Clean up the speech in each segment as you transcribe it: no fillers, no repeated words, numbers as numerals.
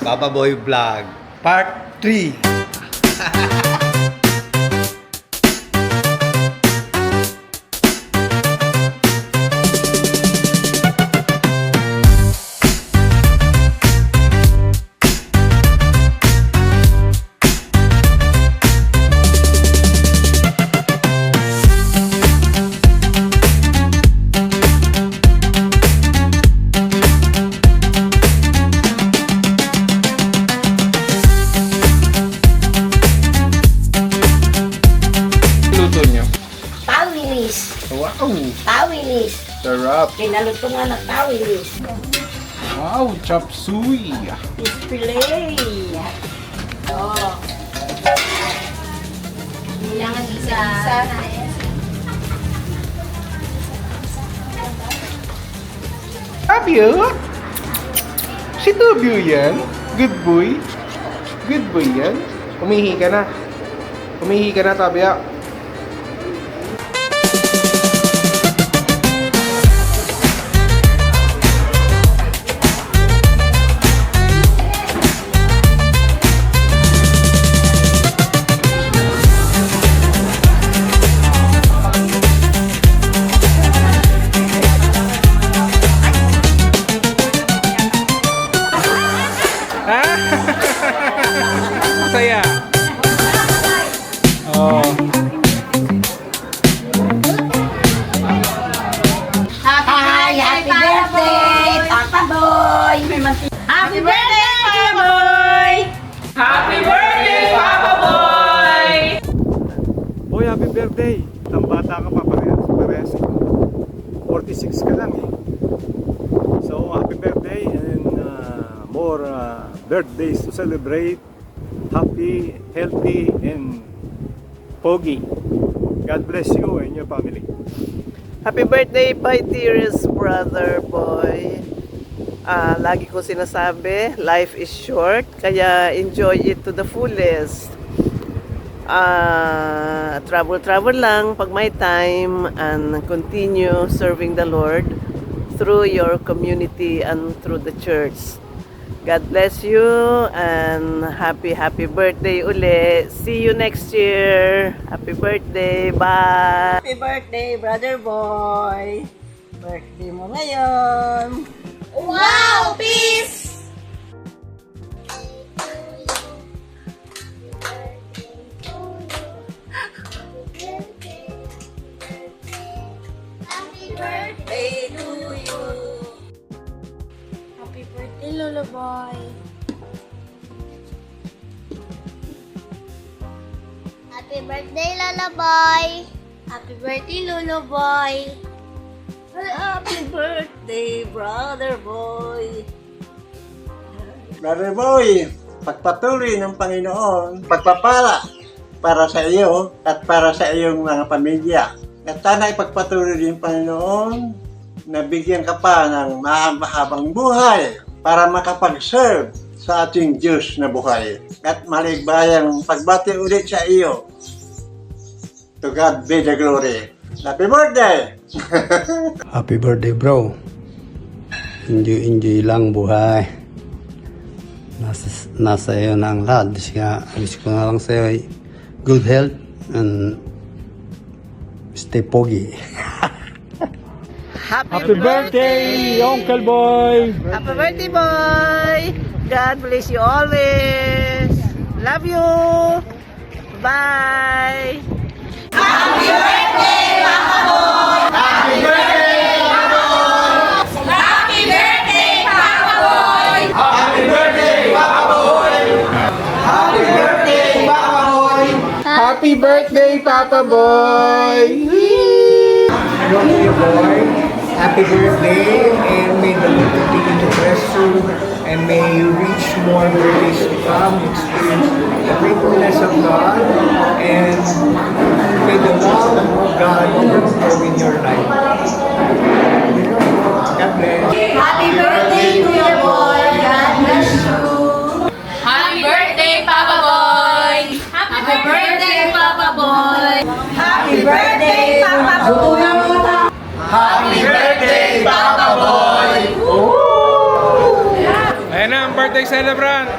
Papa Boy Vlog Part 3. Luto niyo? Tawilis. Wow! Tawilis. Sarap! Kinaluto nga ng tawilis. Wow! Chop suey! Display. Oh. Kailangan isa. Fabio? Si Tobio yan? Good boy? Good boy yan? Umihi ka na. Umihi ka na, Tabia. Saya. Oh. Happy birthday, Papa Boy. Happy birthday, Papa Boy. Happy birthday, Papa Boy! Boy, happy birthday! Ang bata ka pa, parehas. 46 ka lang eh. So, happy birthday and more birthdays to celebrate. Happy, healthy, and pogi. God bless you and your family. Happy birthday, my dearest brother boy. Lagi ko sinasabi, life is short, kaya enjoy it to the fullest. Travel lang pag may time and continue serving the Lord through your community and through the church. God bless you and happy birthday uli. See you next year. Happy birthday. Bye. Happy birthday, brother boy. Birthday mo ngayon. Wow, peace. Happy birthday to you. Happy birthday, Lolo Boy. Happy birthday, Lolo Boy. Happy birthday, Lolo Boy. Happy birthday, brother boy. Brother Boy, pagpatuloy ng Panginoon, pagpapala para sa iyo at para sa iyong mga pamilya. At sana ipagpatuloy din ng Panginoon na bigyan ka pa ng mahabang buhay para makapag-serve sa ating Diyos na buhay. At maligbayang pagbati ulit sa iyo. To God be the glory. Happy birthday! Happy birthday, bro. Enjoy lang buhay. Nasa iyo na ang lahat. Wish ko na lang sa iyo good health and stay pogi. Happy birthday, Uncle Boy! Happy birthday, boy. God bless you always. Love you. Bye. Happy birthday, Papa Boy! Happy boy, happy birthday, and may the Lord continue to bless you, and may you reach more birthdays to come, experience the faithfulness of God, and may the love of God overflow in your life. God bless. Happy birthday, Kuya Boy. God bless you. Happy birthday, Papa Boy! Happy birthday, Papa Boy! Happy birthday, Papa Boy. Happy birthday, Papa Boy! Ayan na ang birthday birthday celebrant.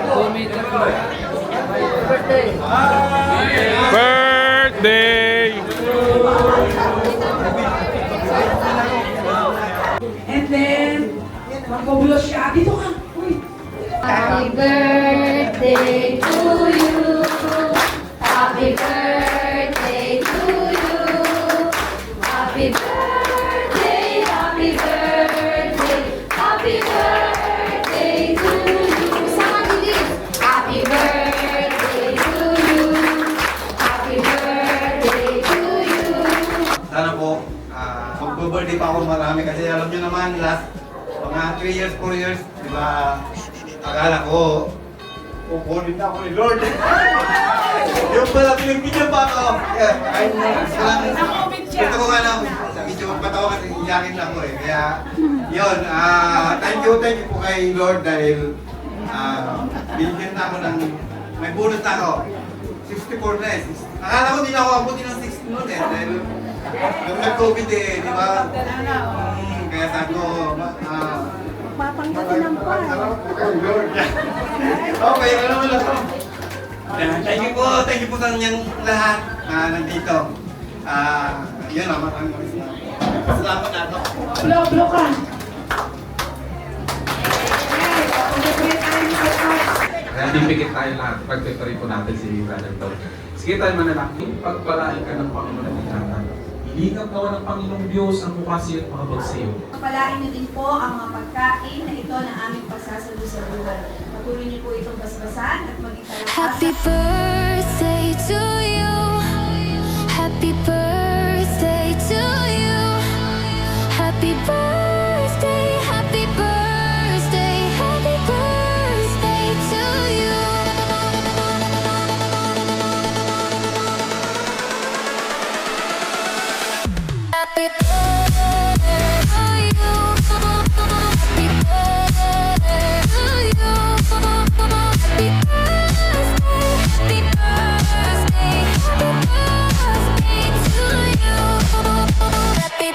Birthday. And then, magpabulo siya. Dito ka. Uy. Happy birthday to you. Happy birthday to you. Happy birthday, happy birthday, happy birthday to you. Sama dilis. Happy birthday to you. Happy birthday to you. Sana po, mag-birthday pa ako marami kasi alam nyo naman, last mga 3 years, 4 years, di ba, akala ko, pupunin na ako ni Lord. Yung pala, pinagbigyan pa ako. Ito ko nga lang, medyo patawa kasi iyakin lang ko eh. Kaya, yun, thank you po kay Lord dahil binigyan na ako ng, may bonus na ako. 64 na eh. Akala ko din ako abutin ng 60 noon eh. Dahil nung nag-COVID eh, di ba? Kaya sabi ko, Papanggatinan pa. okay, ano naman ako. Thank you po sa inyong lahat na nandito. Yun naman, salamat na ako. Blow ka. Kaya bibigit tayo lahat. Pag-tutory po natin si Brother Tom. Sige tayo manalangin. Pagpalain ka ng Panginoon at ingatan. Ilingap nawa ng Panginoong Diyos ang bukasi at makabag sa iyo. Pagpalain niyo din po ang mga pagkain na ito na aming pagsasalo sa buhay. Patuloy niyo po itong basbasan at maging Happy birthday to you. Happy birthday to you. Happy birthday, happy birthday, happy birthday to you. Happy birthday to you. Happy birthday to you. Happy birthday, happy birthday, happy birthday to you. Happy birthday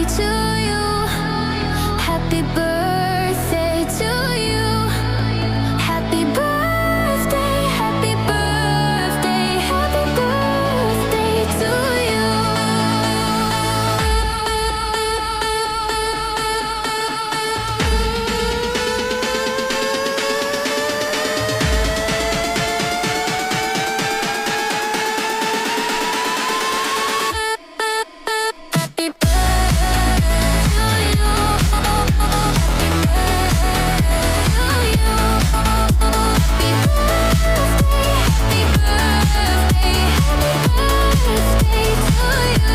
to you. Happy birthday to you. Happy birthday, happy birthday to you. Happy birthday to you. Happy birthday, happy birthday, happy birthday to you. Happy birthday to you. Happy birthday to you. Happy birthday, happy birthday to you.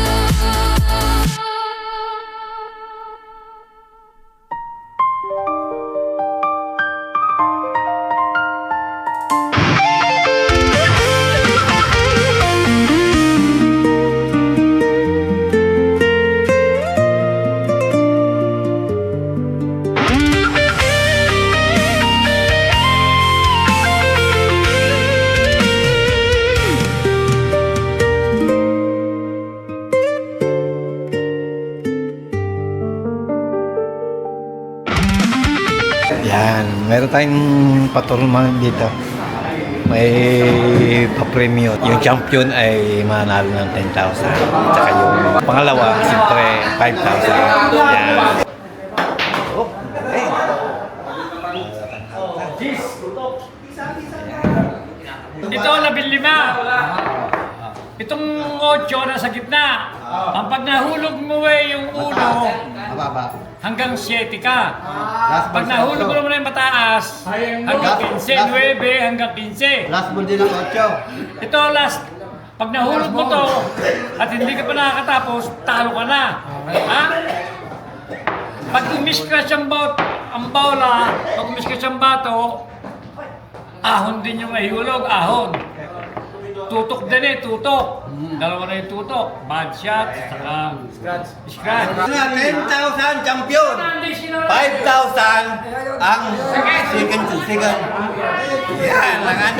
Yan, meron tayong paturman dito. May pa-premium. Yung champion ay manalo ng 10,000. Tsaka yung pangalawa, siyempre, 5,000. Yan. Oh, hey. Ito, 15. Itong 8 nasa gitna. Ang pag nahulog mo yung uno, hanggang 7 ka. Pag nahulog mo naman yung mataas, hanggang 15, 9 hanggang 15. Last ball din ang 8. Ito last. Pag nahulog mo to, at hindi ka pa nakakatapos, talo ka na. Ha? Pag umiskras ang bola, pag umiskras ang bato, ahon din yung nahihulog, ahon. tutok din eh, tutok. Dalawa na yung tutok. Bad shot, saka scratch. 10,000 champion! 5,000 ang second. Yan, langan.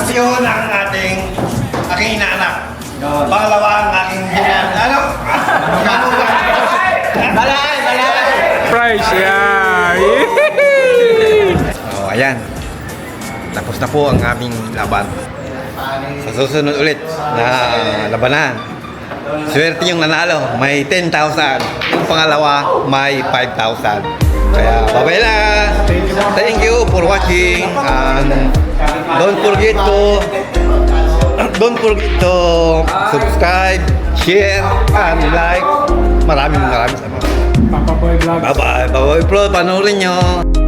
Champion ang aking inaanak. Pangalawa ang aking buwan. Ano? Balay! Price, yeah! So, ayan. Tapos na po ang aming laban. Sa susunod ulit na labanan. Swerte yung nanalo. May 10,000. Yung pangalawa, may 5,000. Kaya, bye-bye na! Thank you for watching. And don't forget to don't forget to subscribe, share, and like. Maraming salamat. Papa Boy Vlogs. Bye-bye. Bye-bye, bro. Panoorin nyo.